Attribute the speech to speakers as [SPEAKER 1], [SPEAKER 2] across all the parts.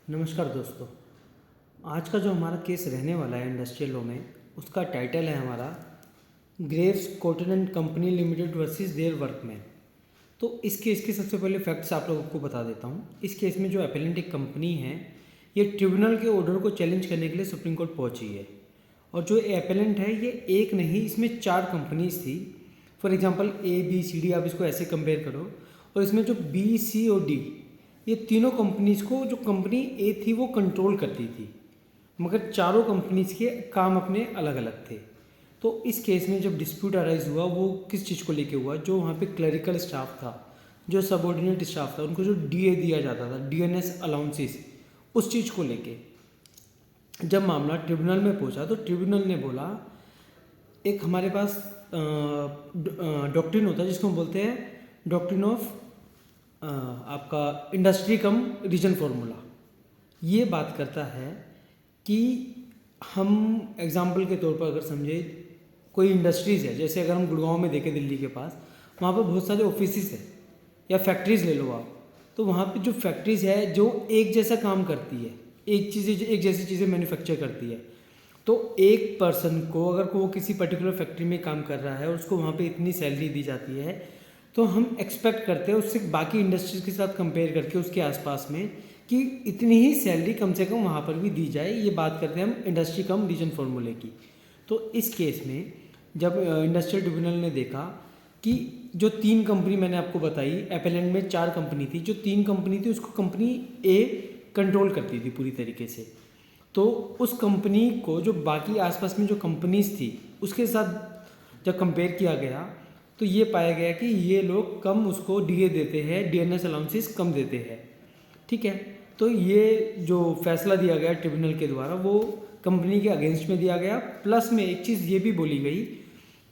[SPEAKER 1] नमस्कार दोस्तों। आज का जो हमारा केस रहने वाला है इंडस्ट्रियल लॉ में, उसका टाइटल है हमारा Graves Cotton and company limited versus their workman. तो इस केस के सबसे पहले फैक्ट्स आप लोगों को बता देता हूँ। इस केस में जो अपेलेंट एक कंपनी है, ये ट्रिब्यूनल के ऑर्डर को चैलेंज करने के लिए सुप्रीम कोर्ट पहुँची है। और जो अपेलेंट है ये एक नहीं, इसमें 4 कंपनीज थी। फॉर एग्जाम्पल ABCD, आप इसको ऐसे कंपेयर करो। और इसमें जो B, C और D, ये तीनों कंपनीज को जो कंपनी ए थी वो कंट्रोल करती थी, मगर चारों कंपनीज के काम अपने अलग अलग थे। तो इस केस में जब डिस्प्यूट अराइज हुआ, वो किस चीज़ को लेके हुआ, जो वहाँ पे क्लरिकल स्टाफ था, जो सबऑर्डिनेट स्टाफ था, उनको जो DA दिया जाता था, DNS अलाउंसेस, उस चीज़ को लेके जब मामला ट्रिब्यूनल में पहुंचा तो ट्रिब्यूनल ने बोला, एक हमारे पास डॉक्ट्रिन होता है जिसको हम बोलते हैं डॉक्ट्रिन ऑफ आपका इंडस्ट्री कम रीजन फार्मूला। ये बात करता है कि हम एग्जाम्पल के तौर पर अगर समझे, कोई इंडस्ट्रीज़ है, जैसे अगर हम गुड़गांव में देखें, दिल्ली के पास, वहाँ पर बहुत सारे ऑफिसेस हैं या फैक्ट्रीज़ ले लो आप। तो वहाँ पे जो फैक्ट्रीज़ है जो एक जैसा काम करती है, एक जैसी चीज़ें मैन्युफैक्चर करती है, तो एक पर्सन को अगर वो किसी पर्टिकुलर फैक्ट्री में काम कर रहा है और उसको वहाँ पे इतनी सैलरी दी जाती है, तो हम एक्सपेक्ट करते हैं उससे बाकी इंडस्ट्रीज़ के साथ कंपेयर करके उसके आसपास में कि इतनी ही सैलरी कम से कम वहाँ पर भी दी जाए। ये बात करते हैं हम इंडस्ट्री कम रीजन फार्मूले की। तो इस केस में जब इंडस्ट्रियल ट्रिब्यूनल ने देखा कि जो 3 कंपनी मैंने आपको बताई, अपेलेंट में 4 कंपनी थी, जो 3 कंपनी थी उसको कंपनी ए कंट्रोल करती थी पूरी तरीके से। तो उस कंपनी को जो बाकी आसपास में जो कंपनीज थी उसके साथ जब कंपेयर किया गया, तो ये पाया गया कि ये लोग कम उसको DA देते हैं, DNS अलाउंसेस कम देते हैं। ठीक है, तो ये जो फैसला दिया गया ट्रिब्यूनल के द्वारा वो कंपनी के अगेंस्ट में दिया गया। प्लस में एक चीज़ ये भी बोली गई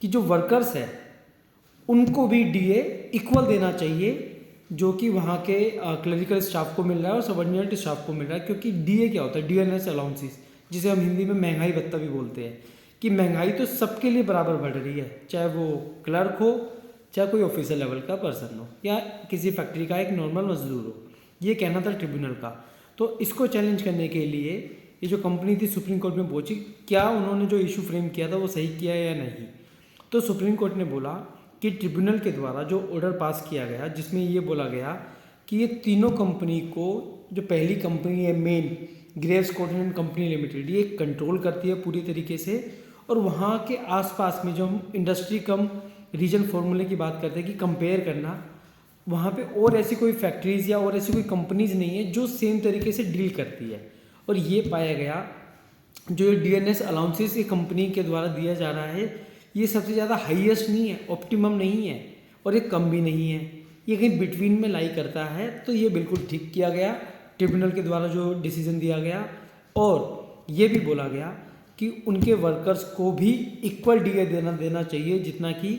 [SPEAKER 1] कि जो वर्कर्स है उनको भी DA इक्वल देना चाहिए जो कि वहाँ के क्लरिकल स्टाफ को मिल रहा है और सबऑर्डिनेट स्टाफ को मिल रहा है। क्योंकि DA क्या होता है, DNS अलाउंसेस, जिसे हम हिंदी में महंगाई भत्ता भी बोलते हैं, कि महंगाई तो सबके लिए बराबर बढ़ रही है, चाहे वो क्लर्क हो, चाहे कोई ऑफिसर लेवल का पर्सन हो, या किसी फैक्ट्री का एक नॉर्मल मजदूर हो। ये कहना था ट्रिब्यूनल का। तो इसको चैलेंज करने के लिए ये जो कंपनी थी सुप्रीम कोर्ट में पहुंची, क्या उन्होंने जो इशू फ्रेम किया था वो सही किया या नहीं। तो सुप्रीम कोर्ट ने बोला कि ट्रिब्यूनल के द्वारा जो ऑर्डर पास किया गया, जिसमें ये बोला गया कि ये तीनों कंपनी को, जो पहली कंपनी है main Graves Cotton and company limited, ये कंट्रोल करती है पूरी तरीके से। और वहाँ के आसपास में जो हम इंडस्ट्री कम रीजन फार्मूले की बात करते हैं कि कंपेयर करना, वहाँ पे और ऐसी कोई फैक्ट्रीज़ या और ऐसी कोई कंपनीज नहीं है जो सेम तरीके से डील करती है। और ये पाया गया जो DNS अलाउंसेस ये कंपनी के द्वारा दिया जा रहा है, ये सबसे ज़्यादा हाईएस्ट नहीं है, ऑप्टिमम नहीं है, और ये कम भी नहीं है, ये कहीं बिटवीन में लाई करता है। तो ये बिल्कुल ठीक किया गया ट्रिब्यूनल के द्वारा जो डिसीजन दिया गया। और ये भी बोला गया कि उनके वर्कर्स को भी इक्वल DA देना चाहिए जितना कि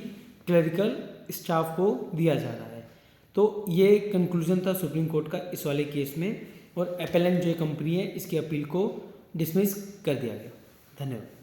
[SPEAKER 1] क्लरिकल स्टाफ को दिया जा रहा है। तो ये कंक्लूजन था सुप्रीम कोर्ट का इस वाले केस में, और अपेलेंट जो कंपनी है इसकी अपील को डिसमिस कर दिया गया। धन्यवाद।